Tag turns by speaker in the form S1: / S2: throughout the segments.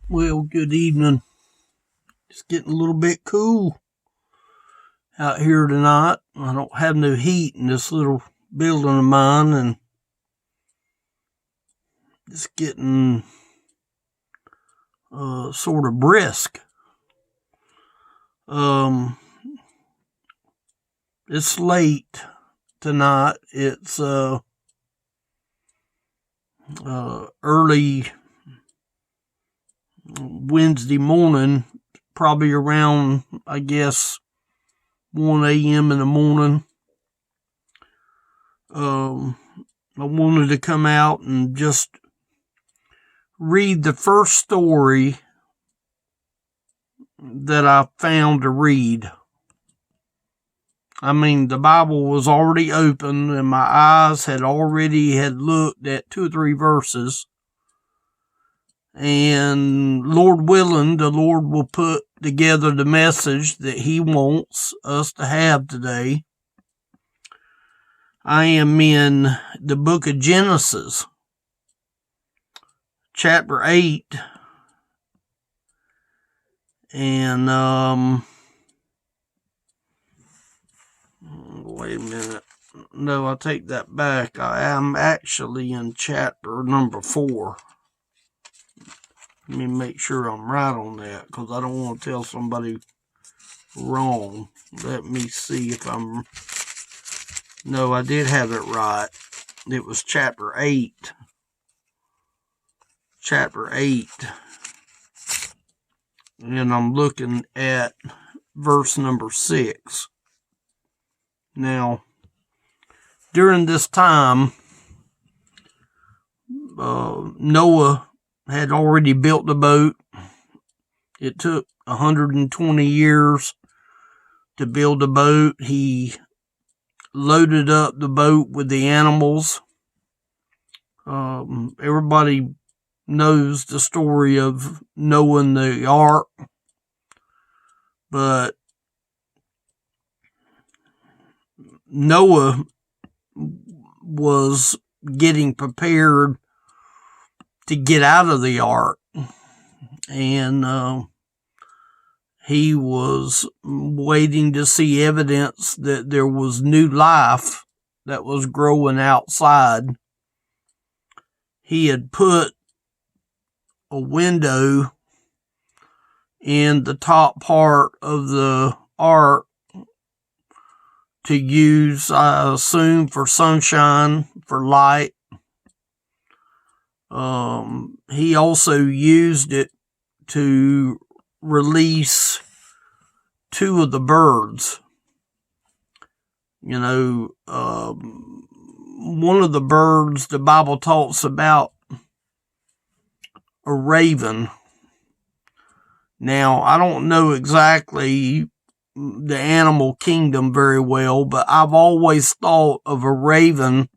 S1: Well, good evening. It's getting a little bit cool out here tonight. I don't have no heat in this little building of mine, and it's getting sort of brisk. It's late tonight. It's early Wednesday morning, probably around, I guess, 1 a.m. in the morning. I wanted to come out and just read the first story that I found to read. I mean, the Bible was already open and my eyes had looked at 2 or 3 verses. And Lord willing, the Lord will put together the message that He wants us to have today. I am in the book of Genesis, chapter 8. And, wait a minute. No, I take that back. I am actually in chapter number 4. Let me make sure I'm right on that, because I don't want to tell somebody wrong. Let me see if I'm... No, I did have it right. It was chapter 8. Chapter 8. And I'm looking at verse number 6. Now, during this time, Noah had already built the boat. It took 120 years to build the boat. He loaded up the boat with the animals. Everybody knows the story of Noah and the Ark, but Noah was getting prepared to get out of the ark, and he was waiting to see evidence that there was new life that was growing outside. He had put a window in the top part of the ark to use, I assume, for sunshine, for light. He also used it to release 2 of the birds. You know, one of the birds, the Bible talks about a raven. Now, I don't know exactly the animal kingdom very well, but I've always thought of a raven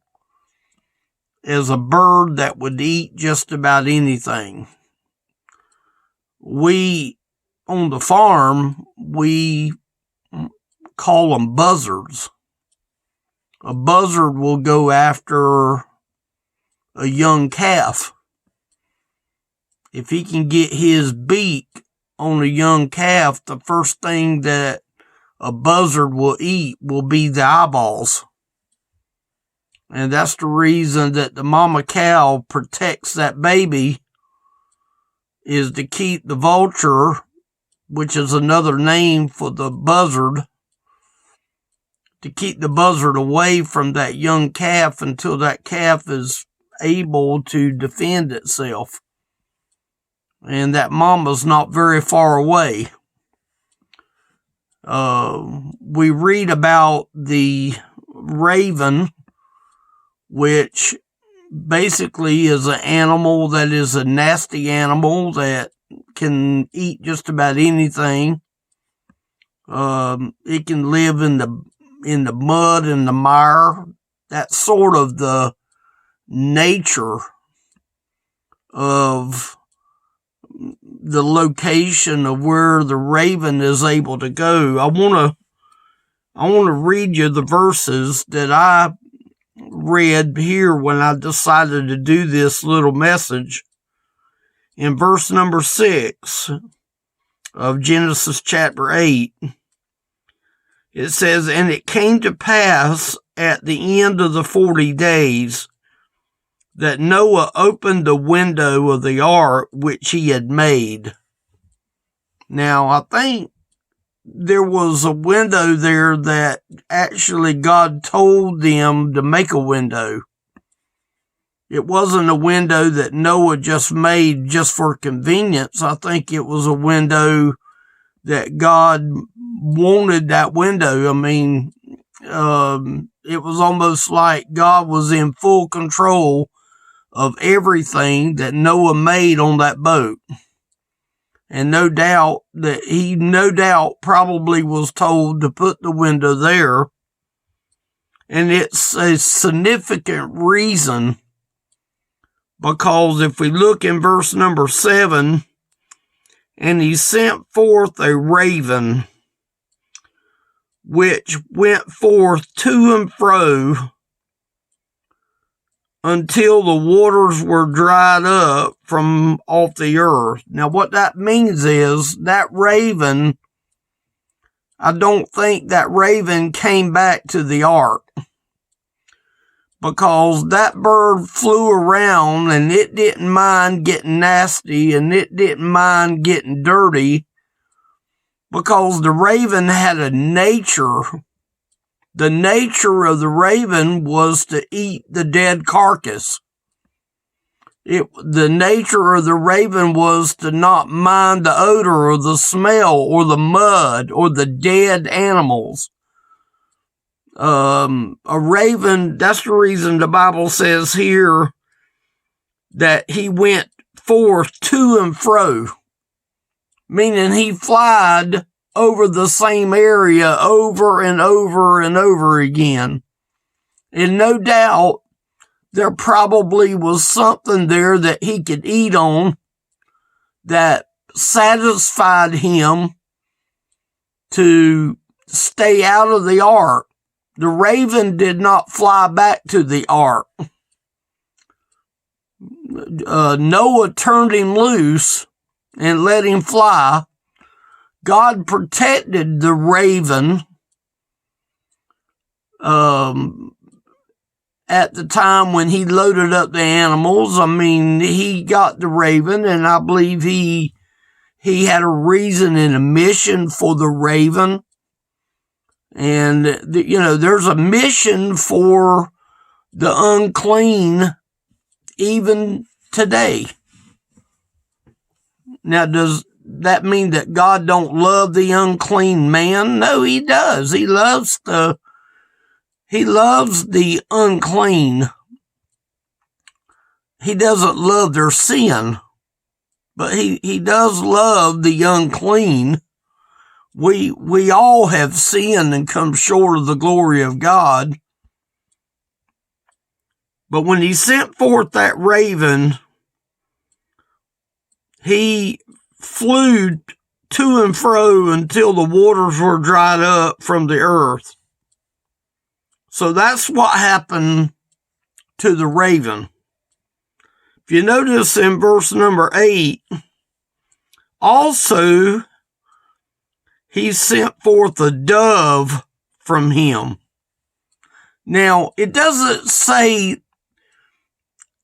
S1: as a bird that would eat just about anything. We, on the farm, we call them buzzards. A buzzard will go after a young calf. If he can get his beak on a young calf, the first thing that a buzzard will eat will be the eyeballs. And that's the reason that the mama cow protects that baby, is to keep the vulture, which is another name for the buzzard, to keep the buzzard away from that young calf until that calf is able to defend itself. And that mama's not very far away. We read about the raven, which basically is an animal that is a nasty animal that can eat just about anything. It can live in the mud and the mire. That's sort of the nature of the location of where the raven is able to go. I want to read you the verses that I read here when I decided to do this little message. in verse number 6 of Genesis chapter 8, it says, "And it came to pass at the end of the 40 days that Noah opened the window of the ark which he had made." Now, I think there was a window there that actually God told them to make a window. It wasn't a window that Noah just made just for convenience. I think it was a window that God wanted that window. I mean, it was almost like God was in full control of everything that Noah made on that boat. And no doubt that he probably was told to put the window there. And it's a significant reason, because if we look in verse number 7, "And he sent forth a raven, which went forth to and fro until the waters were dried up from off the earth." Now, what that means is that raven, I don't think that raven came back to the ark, because that bird flew around and it didn't mind getting nasty and it didn't mind getting dirty, because the raven had a nature. The nature of the raven was to eat the dead carcass. The nature of the raven was to not mind the odor or the smell or the mud or the dead animals. A raven, that's the reason the Bible says here that he went forth to and fro, meaning he flied over the same area over and over and over again. And no doubt there probably was something there that he could eat on that satisfied him to stay out of the ark. The raven did not fly back to the ark. Noah turned him loose and let him fly. God protected the raven at the time when he loaded up the animals. I mean, he got the raven, and I believe he had a reason and a mission for the raven. And, there's a mission for the unclean even today. Now, does that mean that God don't love the unclean man? No, he does. He loves the unclean. He doesn't love their sin, but he does love the unclean. We all have sinned and come short of the glory of God. But when he sent forth that raven, he flew to and fro until the waters were dried up from the earth. So that's what happened to the raven. If you notice in verse number 8, also he sent forth a dove from him. Now, it doesn't say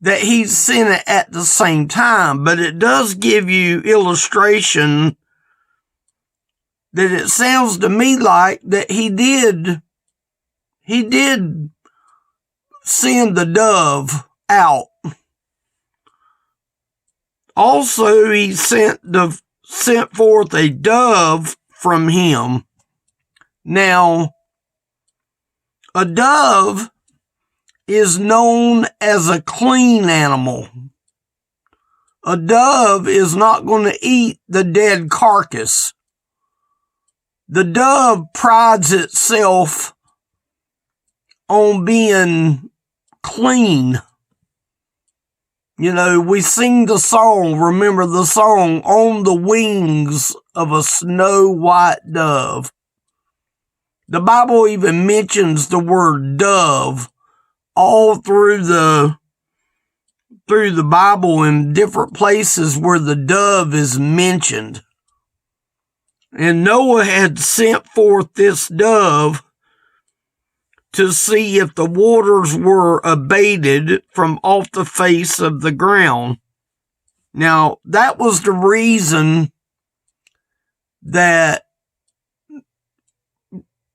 S1: that he sent it at the same time, but it does give you illustration that it sounds to me like that he did send the dove out. Also, he sent forth a dove from him. Now, a dove is known as a clean animal. A dove is not going to eat the dead carcass. The dove prides itself on being clean. We sing the song, remember the song, "On the Wings of a Snow White Dove." The Bible even mentions the word dove all through the through the Bible in different places where the dove is mentioned. And Noah had sent forth this dove to see if the waters were abated from off the face of the ground. Now, that was the reason that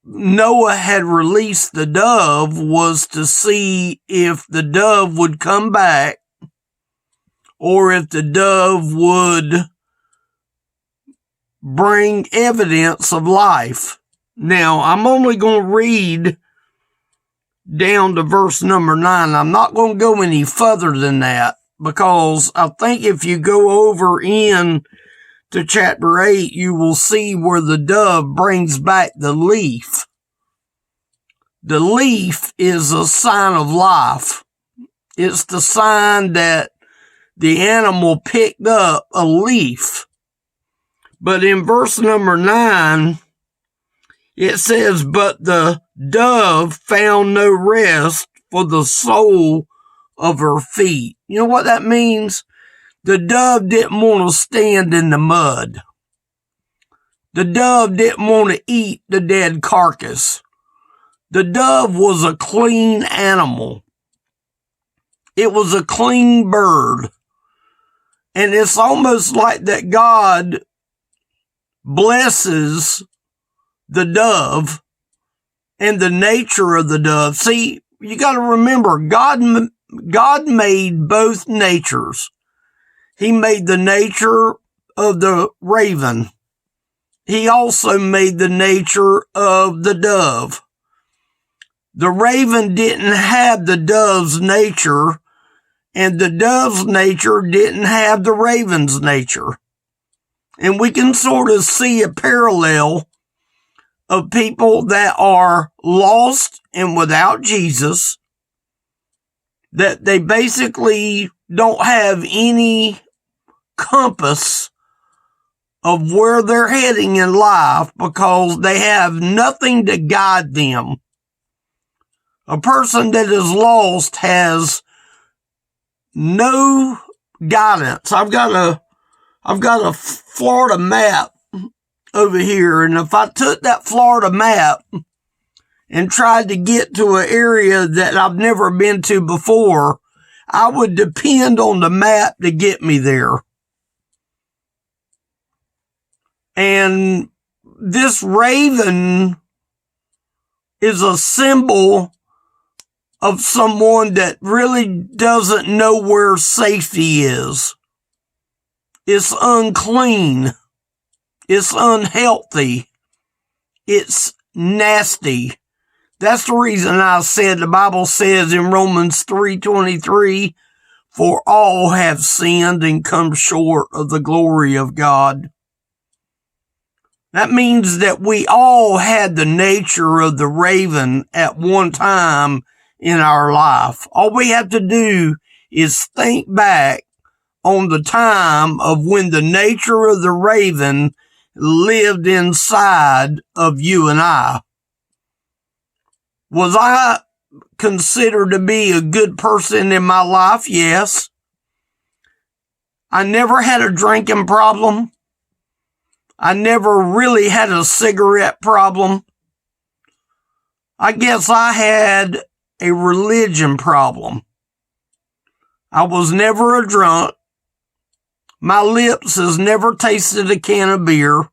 S1: Noah had released the dove, was to see if the dove would come back or if the dove would bring evidence of life. Now, I'm only going to read down to verse number 9. I'm not going to go any further than that, because I think if you go over in to chapter 8, you will see where the dove brings back the leaf. The leaf is a sign of life. It's the sign that the animal picked up a leaf. But in verse number 9, it says, "But the dove found no rest for the sole of her feet." You know what that means? The dove didn't want to stand in the mud. The dove didn't want to eat the dead carcass. The dove was a clean animal. It was a clean bird. And it's almost like that God blesses the dove and the nature of the dove. See, you got to remember, God made both natures. He made the nature of the raven. He also made the nature of the dove. The raven didn't have the dove's nature, and the dove's nature didn't have the raven's nature. And we can sort of see a parallel of people that are lost and without Jesus, that they basically don't have any compass of where they're heading in life because they have nothing to guide them. A person that is lost has no guidance. I've got a Florida map over here, and if I took that Florida map and tried to get to an area that I've never been to before, I would depend on the map to get me there. And this raven is a symbol of someone that really doesn't know where safety is. It's unclean. It's unhealthy. It's nasty. That's the reason I said the Bible says in Romans 3:23, "For all have sinned and come short of the glory of God." That means that we all had the nature of the raven at one time in our life. All we have to do is think back on the time of when the nature of the raven lived inside of you and I. Was I considered to be a good person in my life? Yes. I never had a drinking problem. I never really had a cigarette problem. I guess I had a religion problem. I was never a drunk. My lips has never tasted a can of beer.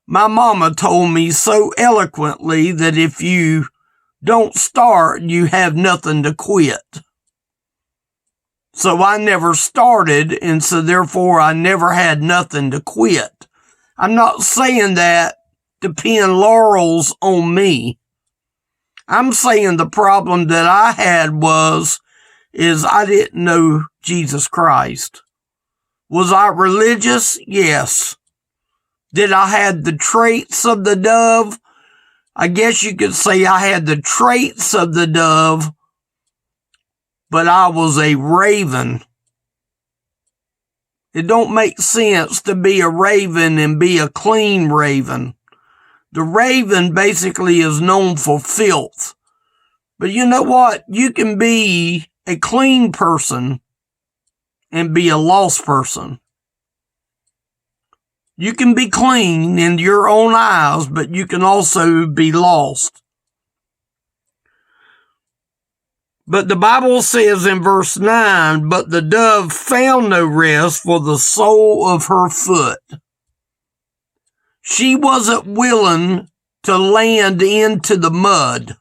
S1: My mama told me so eloquently that if you don't start, you have nothing to quit. So I never started, and so therefore I never had nothing to quit. I'm not saying that to pin laurels on me. I'm saying the problem that I had is I didn't know Jesus Christ. Was I religious? Yes. Did I have the traits of the dove? I guess you could say I had the traits of the dove, but I was a raven. It don't make sense to be a raven and be a clean raven. The raven basically is known for filth. But you know what? You can be a clean person and be a lost person. You can be clean in your own eyes, but you can also be lost. But the Bible says in verse 9, but the dove found no rest for the sole of her foot. She wasn't willing to land into the mud.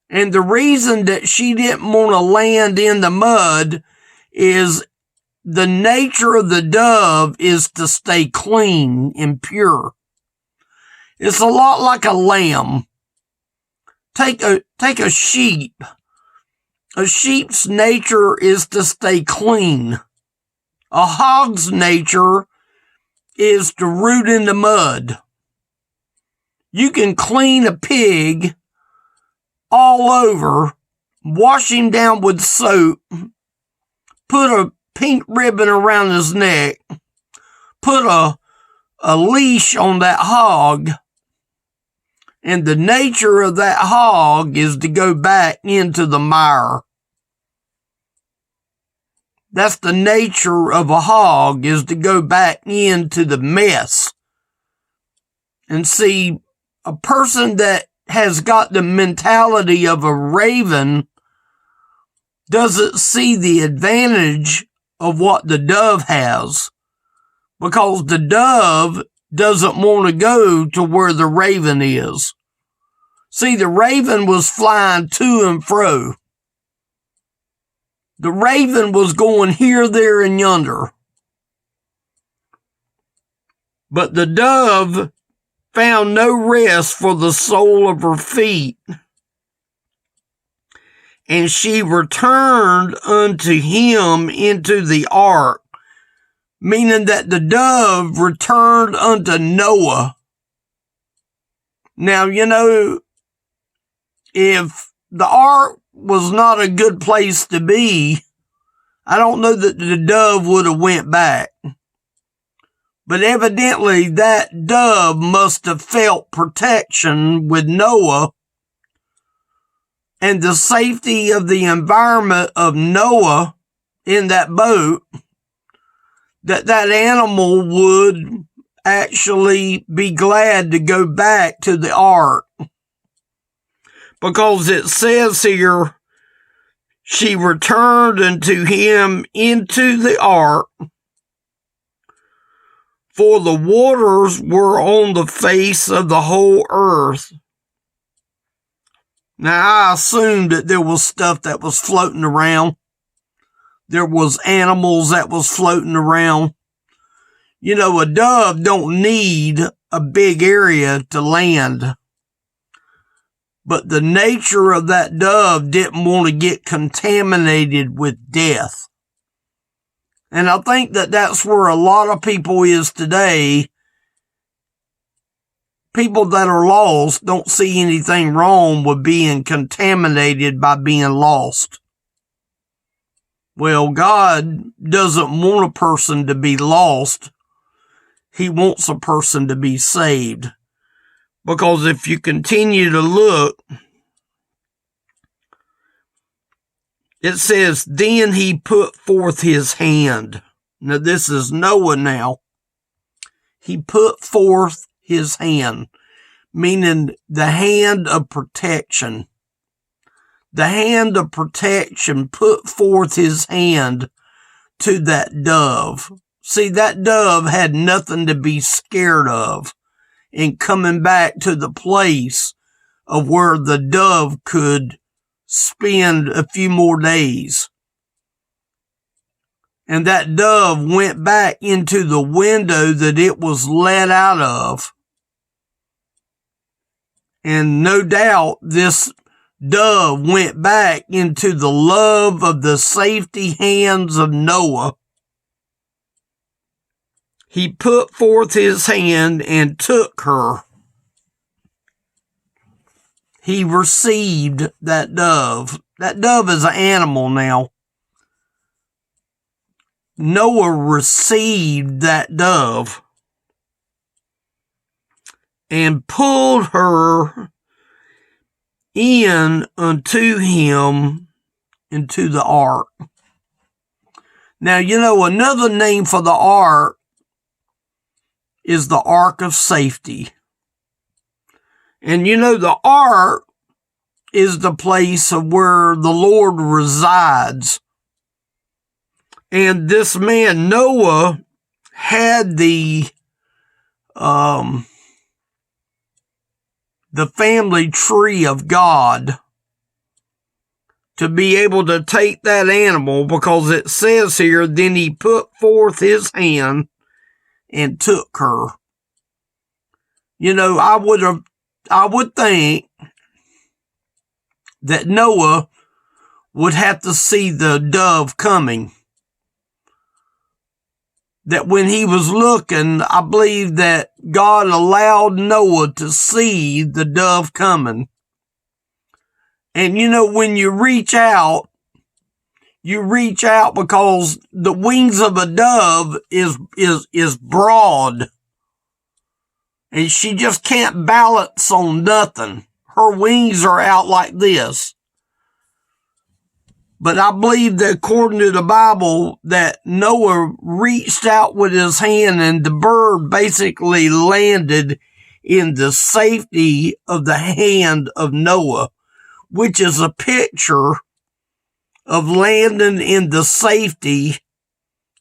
S1: And the reason that she didn't want to land in the mud is the nature of the dove is to stay clean and pure. It's a lot like a lamb. Take a sheep. A sheep's nature is to stay clean. A hog's nature is to root in the mud. You can clean a pig all over, wash him down with soap, put a pink ribbon around his neck, put a leash on that hog, and the nature of that hog is to go back into the mire. That's the nature of a hog, is to go back into the mess. And see, a person that has got the mentality of a raven doesn't see the advantage of what the dove has, because the dove doesn't want to go to where the raven is. See, the raven was flying to and fro. The raven was going here, there, and yonder. But the dove found no rest for the sole of her feet. And she returned unto him into the ark, meaning that the dove returned unto Noah. Now, if the ark was not a good place to be, I don't know that the dove would have went back. But evidently that dove must have felt protection with Noah and the safety of the environment of Noah in that boat, that animal would actually be glad to go back to the ark. Because it says here, she returned unto him into the ark, for the waters were on the face of the whole earth. Now, I assumed that there was stuff that was floating around. There was animals that was floating around. A dove don't need a big area to land. But the nature of that dove didn't want to get contaminated with death. And I think that that's where a lot of people is today. People that are lost don't see anything wrong with being contaminated by being lost. Well, God doesn't want a person to be lost. He wants a person to be saved. Because if you continue to look, it says, then he put forth his hand. Now this is Noah now. He put forth his hand, meaning the hand of protection. The hand of protection put forth his hand to that dove. See, that dove had nothing to be scared of in coming back to the place of where the dove could spend a few more days. And that dove went back into the window that it was let out of. And no doubt this dove went back into the love of the safety hands of Noah. He put forth his hand and took her. He received that dove. That dove is an animal now. Noah received that dove and pulled her in unto him into the ark. Now, you know, another name for the ark is the Ark of Safety. And you know, the ark is the place of where the Lord resides. And this man, Noah, had the family tree of God to be able to take that animal, because it says here, then he put forth his hand and took her. You know, I would think that Noah would have to see the dove coming. That when he was looking, I believe that God allowed Noah to see the dove coming. And you know, when you reach out because the wings of a dove is broad. And she just can't balance on nothing. Her wings are out like this. But I believe that according to the Bible, that Noah reached out with his hand and the bird basically landed in the safety of the hand of Noah, which is a picture of landing in the safety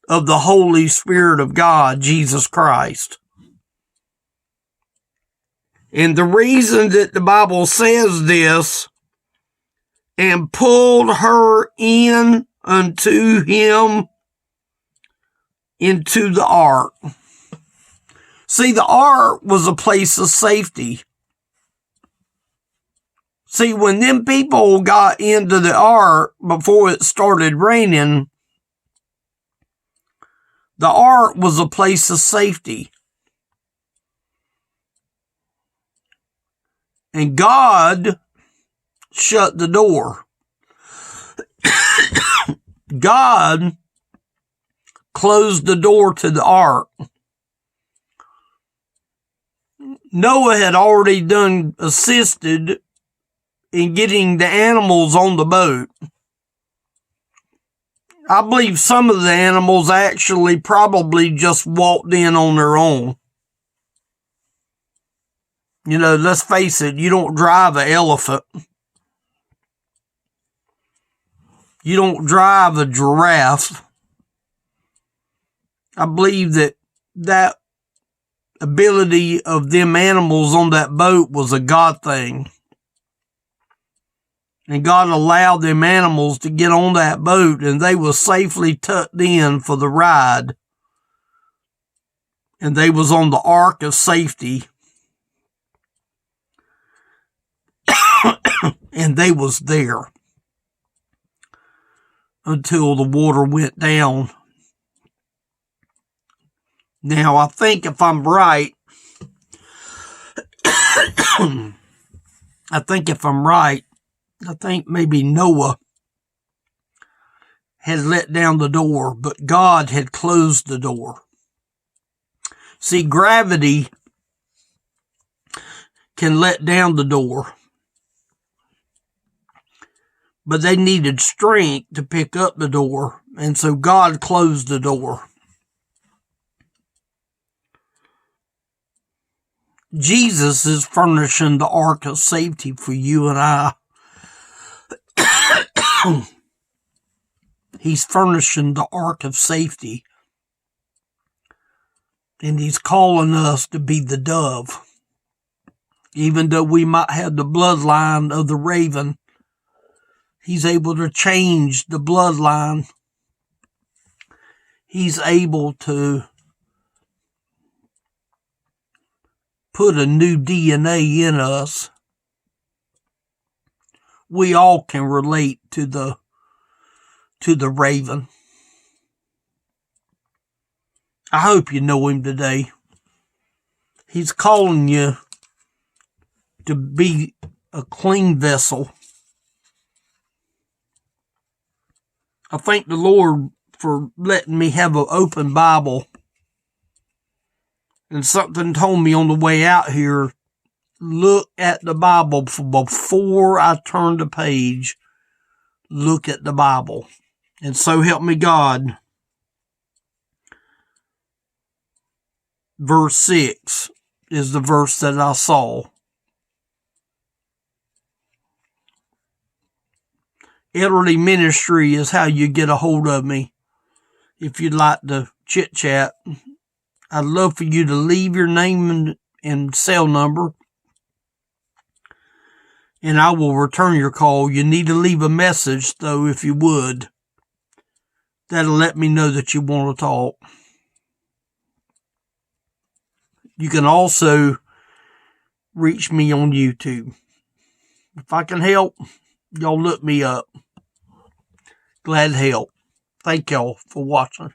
S1: of the Holy Spirit of God, Jesus Christ. And the reason that the Bible says this, and pulled her in unto him into the ark. See, the ark was a place of safety. See, when them people got into the ark before it started raining, the ark was a place of safety. And God shut the door. God closed the door to the ark. Noah had already assisted in getting the animals on the boat. I believe some of the animals actually probably just walked in on their own. You know, let's face it, you don't drive an elephant. You don't drive a giraffe. I believe that ability of them animals on that boat was a God thing. And God allowed them animals to get on that boat, and they were safely tucked in for the ride. And they was on the Ark of Safety. And they was there until the water went down. Now, I think if I'm right, I think maybe Noah had let down the door, but God had closed the door. See, gravity can let down the door, but they needed strength to pick up the door, and so God closed the door. Jesus is furnishing the Ark of Safety for you and I. He's furnishing the Ark of Safety. And he's calling us to be the dove. Even though we might have the bloodline of the raven, he's able to change the bloodline. He's able to put a new DNA in us. We all can relate to the raven. I hope you know him today. He's calling you to be a clean vessel. I thank the Lord for letting me have an open Bible. And something told me on the way out here, look at the Bible before I turn the page. look at the Bible. And so help me God. Verse 6 is the verse that I saw. Elderly ministry is how you get a hold of me. If you'd like to chit chat, I'd love for you to leave your name and cell number, and I will return your call. You need to leave a message, though, if you would. That'll let me know that you want to talk. You can also reach me on YouTube. If I can help, y'all look me up. Glad to help. Thank y'all for watching.